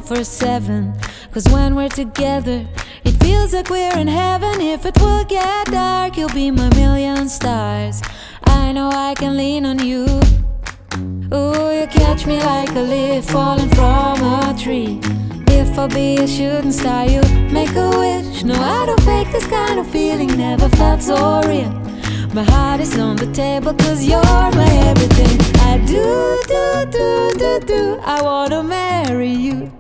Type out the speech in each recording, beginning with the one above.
24/7. 'Cause when we're together, it feels like we're in heaven. If it will get dark, you'll be my million stars. I know I can lean on you. Ooh, you catch me like a leaf falling from a tree. If I'll be a shooting star, you make a wish. No, I don't fake this kind of feeling, never felt so real. My heart is on the table 'cause you're my everything. I do, I wanna marry you.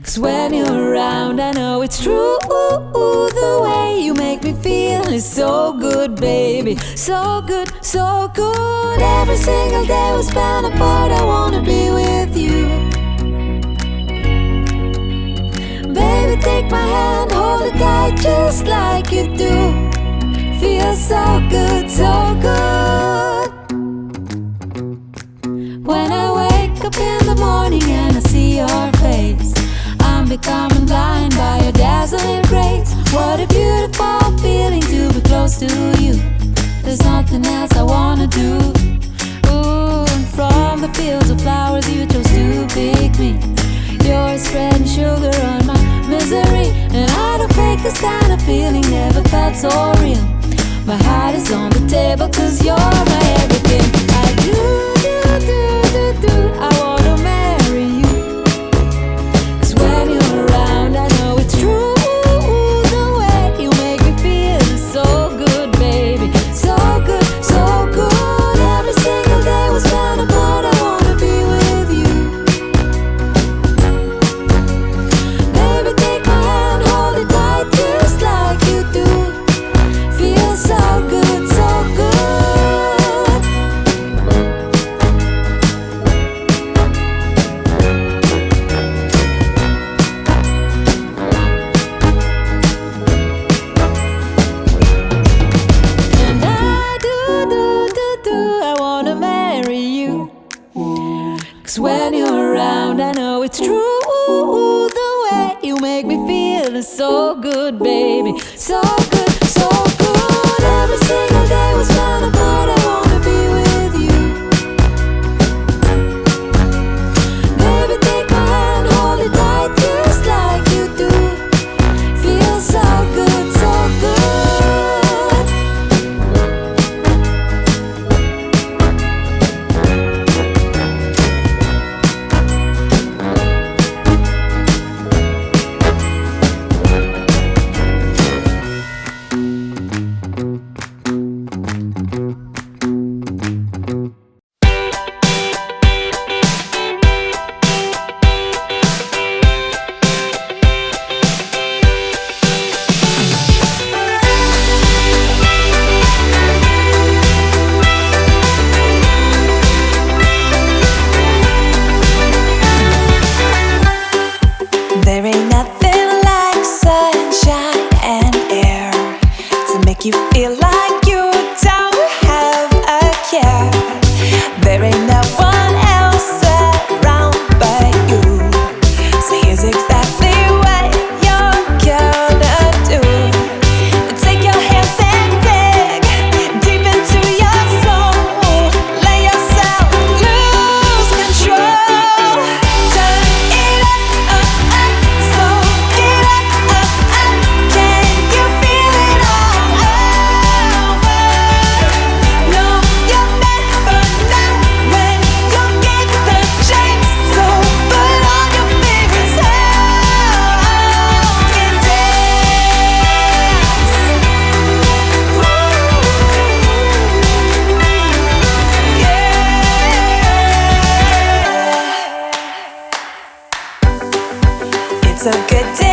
'Cause when you're around, I know it's true. The way you make me feel is so good, baby. So good, so good. Every single day we spend apart, I wanna be with you. Baby, take my hand, hold it tight just like you do. Feels so good, so good. When I wake up in the morning and I see your face, I'm becoming blind by your dazzling grace. What a beautiful feeling to be close to you. There's nothing else I wanna do. Ooh, and from the fields of flowers you chose to pick me. You're spreading sugar on my misery. And I don't fake this kind of feeling, never felt so real. My heart is on the table 'cause you're my everything. I do, I wanna marry you. 'Cause when you're around, I know it's true. The way you make me feel is so good, baby. So good, so good. Every single day we spend apart, I wanna be with you. Baby, take my hand, hold it tight just like you do. Feels so good, so good. And I do, I wanna marry you. 'Cause when you're around, I know it's true. The way you make me feel is so good, baby. So good, so good. Every single day we spend apart, I wanna be with you. Baby, take my hand, hold it tight just like you do. Feels so good, so good. There ain't nothing like sunshine and air to make you feel like you don't have a care. There ain't no one else around but you. So here's exactly what you're gonna do. Take your hands and dig deep into your soul. Let yourself lose control. Turn it up, so get up. Can you feel it all over? No, you'll never know when you get the chance. So put on your favorite song and dance. Yeah. It's a good day.